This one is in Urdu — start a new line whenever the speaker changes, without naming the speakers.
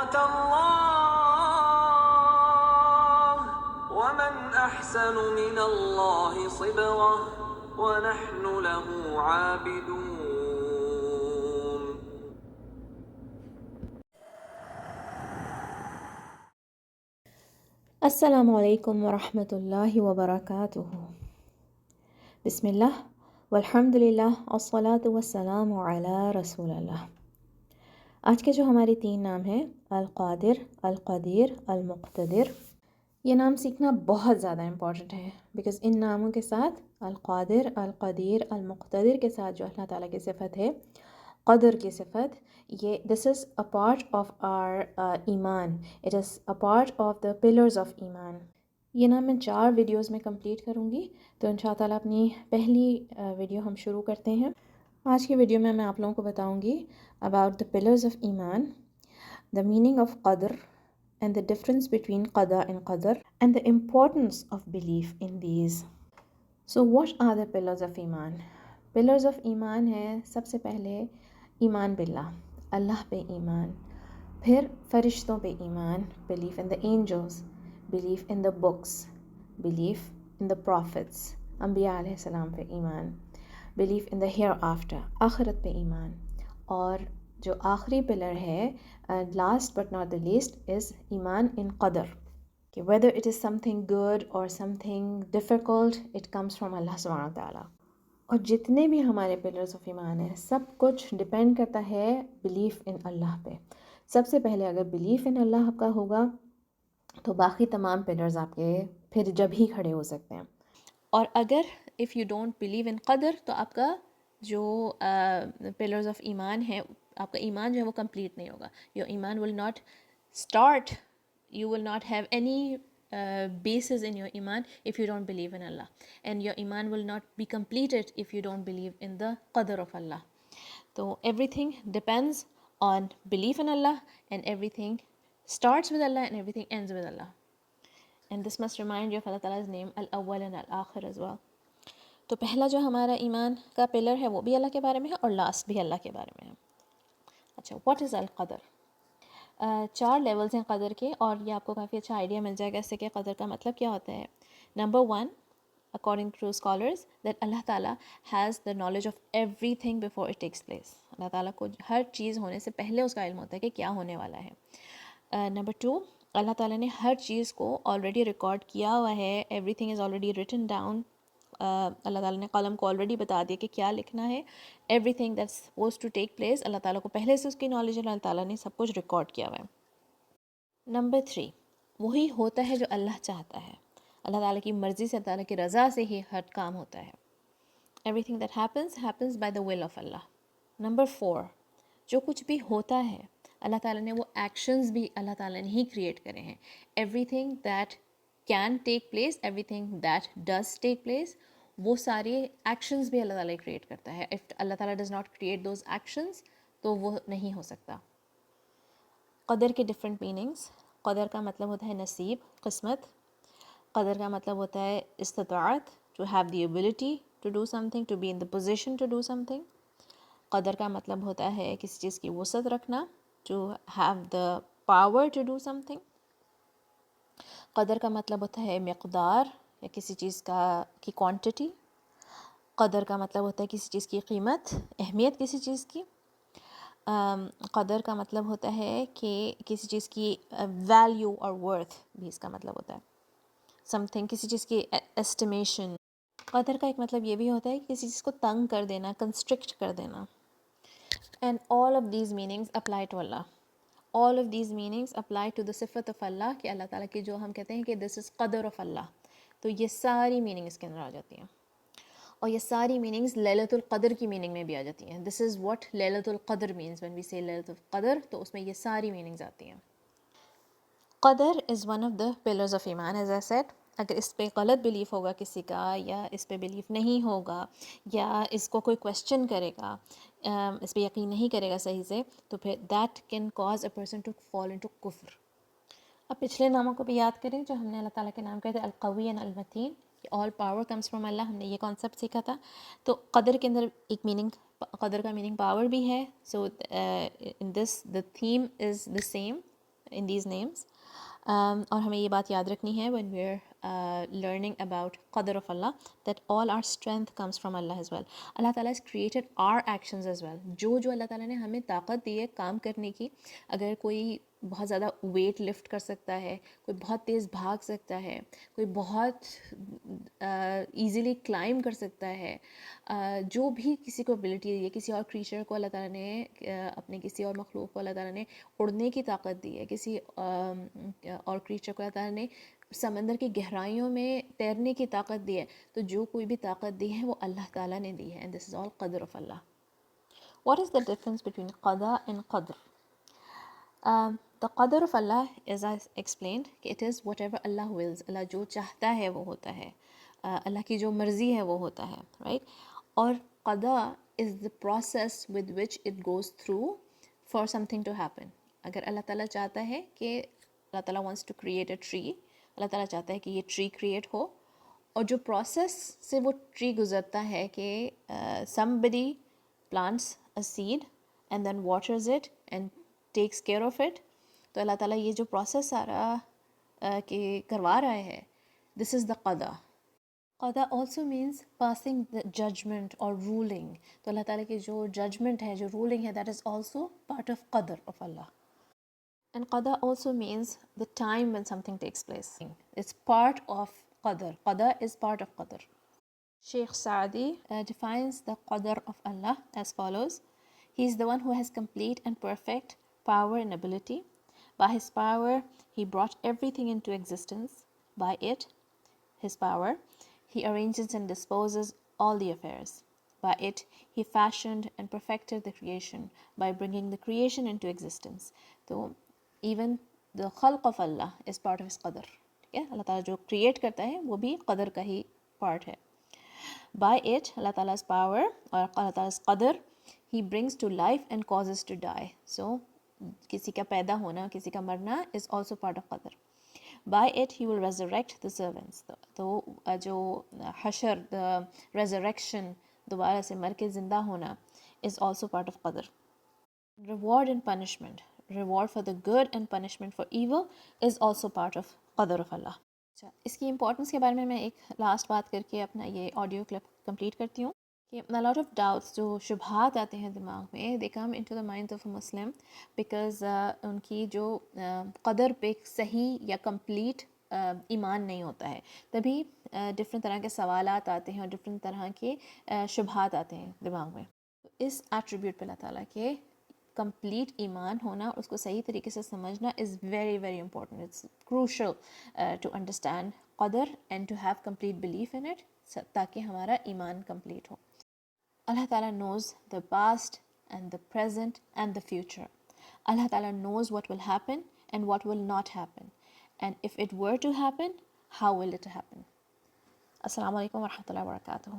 صبغة الله ومن أحسن من الله صبغة ونحن له عابدون.
السلام علیکم ورحمۃ اللہ وبرکاتہ. بسم اللہ والحمد للہ والصلاة والسلام علی رسول اللہ. آج کے جو ہمارے 3 نام ہیں، القادر، القدیر، المقتدر، یہ نام سیکھنا بہت زیادہ امپورٹنٹ ہے، بیکاز ان ناموں کے ساتھ القادر، القدیر، المقتدر کے ساتھ جو اللہ تعالیٰ کی صفت ہے، قدر کی صفت، یہ دس از اے پارٹ آف آر ایمان، it is a part of the pillars of ایمان. یہ نام میں 4 ویڈیوز میں کمپلیٹ کروں گی، تو ان شاء اللہ اپنی پہلی ویڈیو ہم شروع کرتے ہیں. آج کی ویڈیو میں آپ لوگوں کو بتاؤں گی اباؤٹ دا پلرز آف ایمان، دا میننگ آف قدر and the difference between qada and qadar and the importance of belief in these. So what are the pillars of iman? Pillars of iman ہے سب سے پہلے ایمان باللہ، اللہ پہ ایمان، پھر فرشتوں پہ ایمان، belief in the angels، belief in the books، belief in the prophets، انبیاء علیہ السلام پہ ایمان، belief in the hereafter، آخرت پہ ایمان، اور جو آخری پلر ہے last but not the least is ایمان ان قدر، کہ whether it is something good or something difficult it comes from اللہ سبحانہ وتعالیٰ. اور جتنے بھی ہمارے پلرز آف ایمان ہیں سب کچھ ڈپینڈ کرتا ہے بلیف ان اللہ پہ. سب سے پہلے اگر بلیف ان اللہ آپ کا ہوگا تو باقی تمام پلرز آپ کے پھر جب ہی کھڑے ہو سکتے ہیں. اور اگر if you don't believe in قدر تو آپ کا جو پلرز آف ایمان ہے، آپ کا ایمان جو ہے وہ کمپلیٹ نہیں ہوگا. یور ایمان will not start, you will not have any basis in your iman if you don't believe in Allah, and your iman will not be completed if you don't believe in the qadr of Allah. So everything depends on belief in Allah, and everything starts with Allah and everything ends with Allah. And this must remind you of Allah Ta'ala's name al-awwal and al-akhir as well. تو پہلا جو ہمارا ایمان کا پلر ہے وہ بھی اللہ کے بارے میں ہے اور لاسٹ بھی اللہ کے بارے میں ہے. اچھا، واٹ از القدر؟ 4 لیولز ہیں قدر کے، اور یہ آپ کو کافی اچھا آئیڈیا مل جائے گا اس سے کہ قدر کا مطلب کیا ہوتا ہے. Number 1 according to scholars that اللہ تعالیٰ has the knowledge of everything before it takes place. اللہ تعالیٰ کو ہر چیز ہونے سے پہلے اس کا علم ہوتا ہے کہ کیا ہونے والا ہے. نمبر 2 اللہ تعالیٰ نے ہر چیز کو آلریڈی ریکارڈ کیا ہوا ہے، everything is already written down. اللہ تعالیٰ نے قلم کو آلریڈی بتا دیا کہ کیا لکھنا ہے. Everything that's suppose to take place, اللہ تعالیٰ کو پہلے سے اس کی نالج ہے، اللہ تعالیٰ نے سب کچھ ریکارڈ کیا ہوا ہے. نمبر 3 وہی ہوتا ہے جو اللہ چاہتا ہے، اللہ تعالیٰ کی مرضی سے، اللہ تعالیٰ کی رضا سے ہی ہر کام ہوتا ہے. Every thing that happens by the will of Allah. Number 4 جو کچھ بھی ہوتا ہے اللہ تعالیٰ نے وہ ایکشنز بھی اللہ تعالیٰ نے ہی کریٹ کرے ہیں. Every thing that can take place, every thing that does take place, وہ سارے ایکشنز بھی اللہ تعالیٰ کریٹ کرتا ہے. اف اللہ تعالیٰ does not create those actions تو وہ نہیں ہو سکتا. قدر کے ڈفرینٹ میننگس. قدر کا مطلب ہوتا ہے نصیب، قسمت. قدر کا مطلب ہوتا ہے استطاعت، to have the ability to do something, to be in the position to do something. قدر کا مطلب ہوتا ہے کسی چیز کی وسعت رکھنا، to have the power to do something. قدر کا مطلب ہوتا ہے مقدار یا کسی چیز کی کوانٹٹی. قدر کا مطلب ہوتا ہے کسی چیز کی قیمت، اہمیت کسی چیز کی. قدر کا مطلب ہوتا ہے کہ کسی چیز کی ویلیو اور ورتھ بھی اس کا مطلب ہوتا ہے. سم تھنگ، کسی چیز کی ایسٹیمیشن. قدر کا ایک مطلب یہ بھی ہوتا ہے کہ کسی چیز کو تنگ کر دینا، کنسٹرکٹ کر دینا. And all of these meanings apply to Allah. All of these meanings apply to the صفت آف اللہ، کہ اللہ تعالیٰ کی جو ہم کہتے ہیں کہ دس از قدر آف اللہ، تو یہ ساری میننگ اس کے اندر آ جاتی ہیں. اور یہ ساری میننگز لیلۃ القدر کی میننگ میں بھی آ جاتی ہیں. دس از واٹ لیلۃ القدر مینس وین وی سے لیلۃ القدر، تو اس میں یہ ساری میننگز آتی ہیں. قدر is one of the pillars of ایمان ایز آئی سیڈ. اگر اس پہ غلط بلیف ہوگا کسی کا، یا اس پہ بلیف نہیں ہوگا، یا اس کو کوئی کویسچن کرے گا، اس پہ یقین نہیں کرے گا صحیح سے، تو پھر that can cause a person to fall into کفر. اب پچھلے ناموں کو بھی یاد کریں جو ہم نے اللہ تعالیٰ کے نام کہے تھے، القوی اینڈ المتین، کہ آل پاور کمز فرام اللہ. ہم نے یہ کانسیپٹ سیکھا تھا. تو قدر کے اندر ایک میننگ، قدر کا میننگ پاور بھی ہے. So in this the theme is the same. in these names. اور ہمیں یہ بات یاد رکھنی ہے when we're learning about قدر of Allah, that all our strength comes from Allah as well. اللہ تعالیٰ has created our actions as well. جو اللہ تعالیٰ نے ہمیں طاقت دی ہے کام کرنے کی، اگر کوئی بہت زیادہ ویٹ لفٹ کر سکتا ہے، کوئی بہت تیز بھاگ سکتا ہے، کوئی بہت ایزیلی کلائم کر سکتا ہے، جو بھی کسی کو ابیلٹی دی ہے، کسی اور کریچر کو اللہ تعالیٰ نے اپنے کسی اور مخلوق کو اللہ تعالیٰ نے اڑنے کی طاقت دی ہے، کسی اور کریچر کو اللہ تعالیٰ نے سمندر کی گہرائیوں میں تیرنے کی طاقت دی ہے، تو جو کوئی بھی طاقت دی ہے وہ اللہ تعالیٰ نے دی ہے. اینڈ دس از آل قدر of Allah. What is the difference between قضا اینڈ قدر؟ the qadr of Allah, as I explained, it is whatever Allah wills. اللہ جو چاہتا ہے وہ ہوتا ہے، اللہ کی جو مرضی ہے وہ ہوتا ہے، right؟ اور قضا is the process with which it goes through for something to happen. اگر اللہ تعالیٰ چاہتا ہے کہ اللہ تعالیٰ wants to create a tree، اللہ تعالیٰ چاہتا ہے کہ یہ ٹری کریٹ ہو، اور جو پروسیس سے وہ ٹری گزرتا ہے کہ somebody plants a seed and then waters it and takes care of it، تو اللہ تعالیٰ یہ جو پروسیس سارا کہ کروا رہا ہے، دس از دا قضا. قضا also means passing the judgement اور رولنگ. تو اللہ تعالیٰ کی جو ججمنٹ ہے، جو رولنگ ہے، that is also part of قدر آف اللہ. اینڈ قضا also means the time when something takes place. It's part of qadar. Qadar is part of qadar. Sheikh Saadi defines the qadar of Allah as follows. He is the one who has complete and perfect power and ability. By his power, he brought everything into existence. By it, his power, he arranges and disposes all the affairs. By it, he fashioned and perfected the creation by bringing the creation into existence. So, even the khalq of Allah is part of his qadr. ٹھیک ہے، اللہ تعالیٰ جو کریٹ کرتا ہے وہ بھی قدر کا ہی پارٹ ہے. By it, اللہ تعالیٰ's power اور اللہ تعالیٰ's قدر، he brings to life and causes to die. So, کسی کا پیدا ہونا، کسی کا مرنا is also part of قدر. By it, he will resurrect the servants. تو جو حشر، the resurrection، دوبارہ سے مر کے زندہ ہونا is also part of قدر. Reward and punishment. Reward for the good and punishment for evil is also part of قدر of Allah. اچھا، اس کی امپورٹنس کے بارے میں ایک لاسٹ بات کر کے اپنا یہ آڈیو کلپ کمپلیٹ کرتی ہوں کہ لاٹ آف ڈاؤٹس، جو شبہات آتے ہیں دماغ میں، they come into the mind of a Muslim because ان کی جو قدر پہ صحیح یا کمپلیٹ ایمان نہیں ہوتا ہے، تبھی ڈفرینٹ طرح کے سوالات آتے ہیں اور ڈفرینٹ طرح کے شبہات آتے ہیں دماغ میں. اس ایٹریبیوٹ پہ اللہ تعالیٰ کے کمپلیٹ ایمان ہونا، اس کو صحیح طریقے سے سمجھنا is very very important. It's crucial to understand قدر and to have complete belief in it, تاکہ ہمارا ایمان کمپلیٹ ہو. اللہ تعالیٰ knows the past and the present and the future. اللہ تعالیٰ knows what will happen and what will not happen, and if it were to happen, how will it happen. السلام علیکم ورحمۃ اللہ وبرکاتہ.